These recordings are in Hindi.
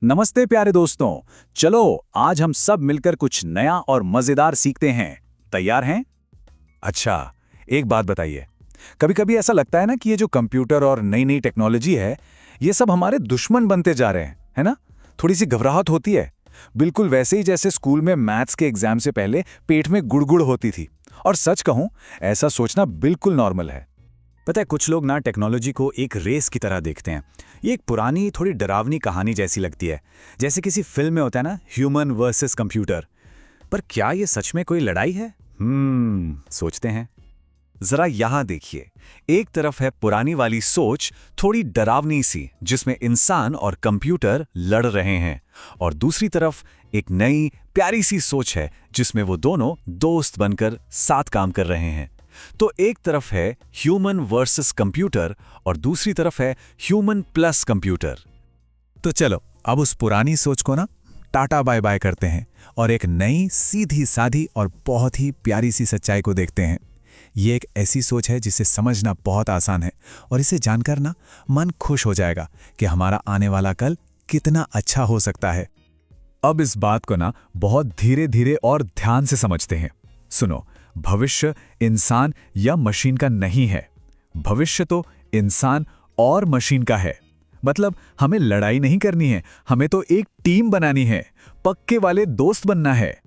नमस्ते प्यारे दोस्तों। चलो आज हम सब मिलकर कुछ नया और मजेदार सीखते हैं। तैयार हैं? अच्छा, एक बात बताइए। कभी-कभी ऐसा लगता है ना कि ये जो कंप्यूटर और नई नई टेक्नोलॉजी है, ये सब हमारे दुश्मन बनते जा रहे हैं, है ना? थोड़ी सी घबराहट होती है। बिल्कुल वैसे ही जैसे स्कूल में मैथ्स के एग्जाम से पहले पेट में गुड़गुड़ होती थी। और सच कहूं, ऐसा सोचना बिल्कुल नॉर्मल है। पता है, कुछ लोग ना टेक्नोलॉजी को एक रेस की तरह देखते हैं। ये एक पुरानी थोड़ी डरावनी कहानी जैसी लगती है, जैसे किसी फिल्म में होता है ना, ह्यूमन वर्सेस कंप्यूटर। पर क्या ये सच में कोई लड़ाई है? सोचते हैं। जरा यहां देखिए। एक तरफ है पुरानी वाली सोच, थोड़ी डरावनी सी, जिसमें इंसान और कंप्यूटर लड़ रहे हैं, और दूसरी तरफ एक नई प्यारी सी सोच है जिसमें वो दोनों दोस्त बनकर साथ काम कर रहे हैं। तो एक तरफ है ह्यूमन वर्सेस कंप्यूटर और दूसरी तरफ है ह्यूमन प्लस कंप्यूटर। तो चलो अब उस पुरानी सोच को ना टाटा बाय बाय करते हैं और एक नई सीधी सादी और बहुत ही प्यारी सी सच्चाई को देखते हैं। ये एक ऐसी सोच है जिसे समझना बहुत आसान है, और इसे जानकर ना मन खुश हो जाएगा कि हमारा आने वाला कल कितना अच्छा हो सकता है। अब इस बात को ना बहुत धीरे धीरे और ध्यान से समझते हैं। सुनो, भविष्य इंसान या मशीन का नहीं है। भविष्य तो इंसान और मशीन का है। मतलब हमें लड़ाई नहीं करनी है, हमें तो एक टीम बनानी है, पक्के वाले दोस्त बनना है।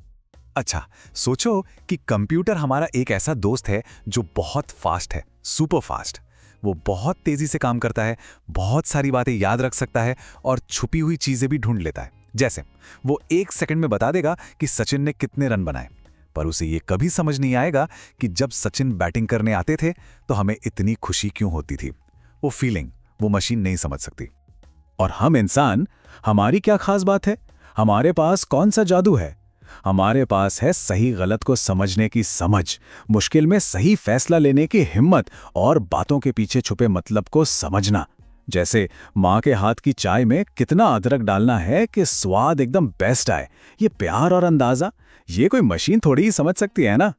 अच्छा, सोचो कि कंप्यूटर हमारा एक ऐसा दोस्त है जो बहुत फास्ट है, सुपर फास्ट। वो बहुत तेजी से काम करता है, बहुत सारी बातें याद रख सकता है और छुपी हुई चीजें भी ढूंढ लेता है। जैसे वो 1 सेकंड में बता देगा कि सचिन ने कितने रन बनाए, पर उसे ये कभी समझ नहीं आएगा कि जब सचिन बैटिंग करने आते थे तो हमें इतनी खुशी क्यों होती थी। वो फीलिंग वो मशीन नहीं समझ सकती। और हम इंसान, हमारी क्या खास बात है? हमारे पास कौन सा जादू है? हमारे पास है सही गलत को समझने की समझ, मुश्किल में सही फैसला लेने की हिम्मत और बातों के पीछे छुपे मतलब को समझना। जैसे माँ के हाथ की चाय में कितना अदरक डालना है कि स्वाद एकदम बेस्ट आए। ये प्यार और अंदाजा, ये कोई मशीन थोड़ी ही समझ सकती है ना।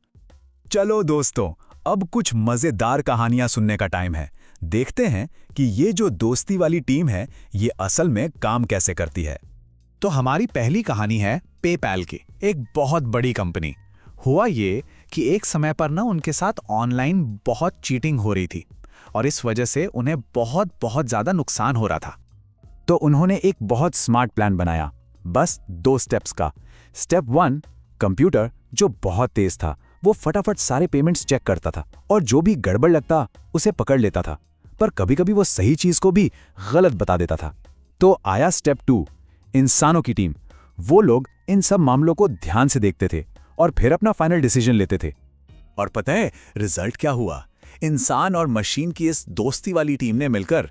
चलो दोस्तों, अब कुछ मजेदार कहानियां सुनने का टाइम है। देखते हैं कि ये जो दोस्ती वाली टीम है, ये असल में काम कैसे करती है। तो हमारी पहली कहानी है पेपैल की, एक बहुत बड़ी कंपनी। हुआ ये कि एक समय पर ना उनके साथ ऑनलाइन बहुत चीटिंग हो रही थी, और इस वजह से उन्हें बहुत बहुत ज्यादा नुकसान हो रहा था। तो उन्होंने एक बहुत स्मार्ट प्लान बनाया, बस 2 स्टेप्स का। स्टेप 1, कंप्यूटर जो बहुत तेज था, वो फटाफट सारे पेमेंट्स चेक करता था और जो भी गड़बड़ लगता उसे पकड़ लेता था, पर कभी-कभी वो सही चीज को भी गलत बता देता था। तो आया स्टेप 2, इंसानों की टीम। वो लोग इन सब मामलों को ध्यान से देखते थे और फिर अपना फाइनल डिसीजन लेते थे। और पता है रिजल्ट क्या हुआ? इंसान और मशीन की इस दोस्ती वाली टीम ने मिलकर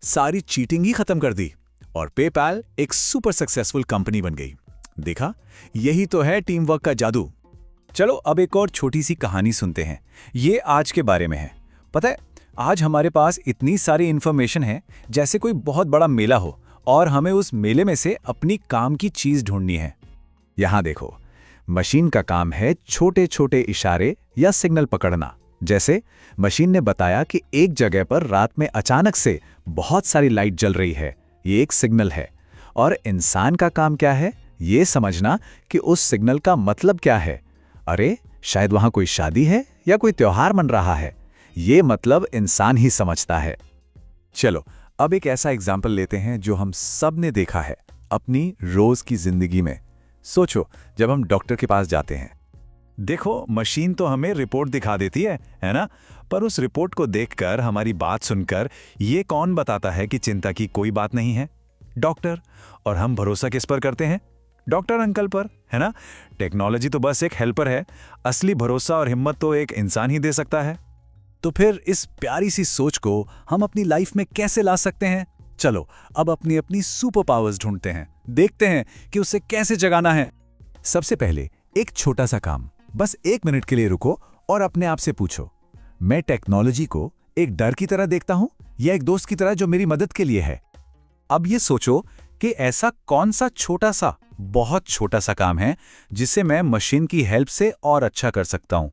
सारी चीटिंग ही खत्म कर दी और पेपैल एक सुपर सक्सेसफुल कंपनी बन गई। देखा, यही तो है टीम वर्क का जादू। चलो अब एक और छोटी सी कहानी सुनते हैं। ये आज के बारे में है। पता है, आज हमारे पास इतनी सारी इंफॉर्मेशन है, जैसे कोई बहुत बड़ा मेला हो और हमें उस मेले में से अपनी काम की चीज ढूंढनी है। यहां देखो, मशीन का काम है छोटे छोटे इशारे या सिग्नल पकड़ना। जैसे मशीन ने बताया कि एक जगह पर रात में अचानक से बहुत सारी लाइट जल रही है, ये एक सिग्नल है। और इंसान का काम क्या है? ये समझना कि उस सिग्नल का मतलब क्या है। अरे शायद वहां कोई शादी है या कोई त्योहार मन रहा है, ये मतलब इंसान ही समझता है। चलो अब एक ऐसा एग्जाम्पल लेते हैं जो हम सब ने देखा है अपनी रोज की जिंदगी में। सोचो, जब हम डॉक्टर के पास जाते हैं, देखो मशीन तो हमें रिपोर्ट दिखा देती है ना? पर उस रिपोर्ट को देखकर, हमारी बात सुनकर ये कौन बताता है कि चिंता की कोई बात नहीं है? डॉक्टर। और हम भरोसा किस पर करते हैं? डॉक्टर अंकल पर, है ना? टेक्नोलॉजी तो बस एक हेल्पर है, असली भरोसा और हिम्मत तो एक इंसान ही दे सकता है। तो फिर इस प्यारी सी सोच को हम अपनी लाइफ में कैसे ला सकते हैं? चलो अब अपनी अपनी सुपर पावर्स ढूंढते हैं, देखते हैं कि उसे कैसे जगाना है। सबसे पहले एक छोटा सा काम, बस 1 मिनट के लिए रुको और अपने आप से पूछो, मैं टेक्नोलॉजी को एक डर की तरह देखता हूं या एक दोस्त की तरह जो मेरी मदद के लिए है? अब ये सोचो कि ऐसा कौन सा छोटा सा, बहुत छोटा सा काम है जिसे मैं मशीन की हेल्प से और अच्छा कर सकता हूं।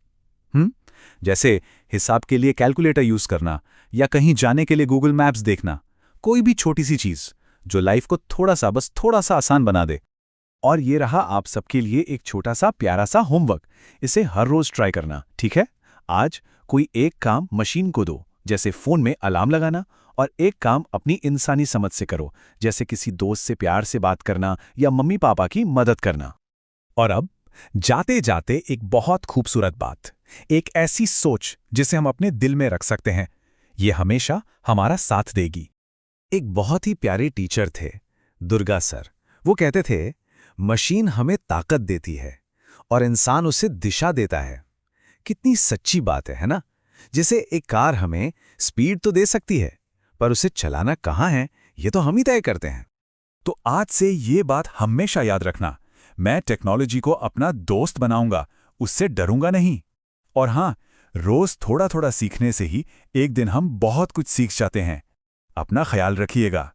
जैसे हिसाब के लिए कैलकुलेटर यूज करना या कहीं जाने के लिए गूगल मैप्स देखना। कोई भी छोटी सी चीज जो लाइफ को बस थोड़ा सा आसान बना दे। और ये रहा आप सबके लिए एक छोटा सा प्यारा सा होमवर्क। इसे हर रोज ट्राई करना, ठीक है? आज कोई एक काम मशीन को दो, जैसे फोन में अलार्म लगाना, और एक काम अपनी इंसानी समझ से करो, जैसे किसी दोस्त से प्यार से बात करना या मम्मी पापा की मदद करना। और अब जाते जाते एक बहुत खूबसूरत बात, एक ऐसी सोच जिसे हम अपने दिल में रख सकते हैं, ये हमेशा हमारा साथ देगी। एक बहुत ही प्यारे टीचर थे, दुर्गा सर। वो कहते थे, मशीन हमें ताकत देती है और इंसान उसे दिशा देता है। कितनी सच्ची बात है ना? जैसे एक कार हमें स्पीड तो दे सकती है, पर उसे चलाना कहाँ है, ये तो हम ही तय करते हैं। तो आज से ये बात हमेशा याद रखना, मैं टेक्नोलॉजी को अपना दोस्त बनाऊंगा, उससे डरूंगा नहीं। और हाँ, रोज थोड़ा थोड़ा सीखने से ही एक दिन हम बहुत कुछ सीख जाते हैं। अपना ख्याल रखिएगा।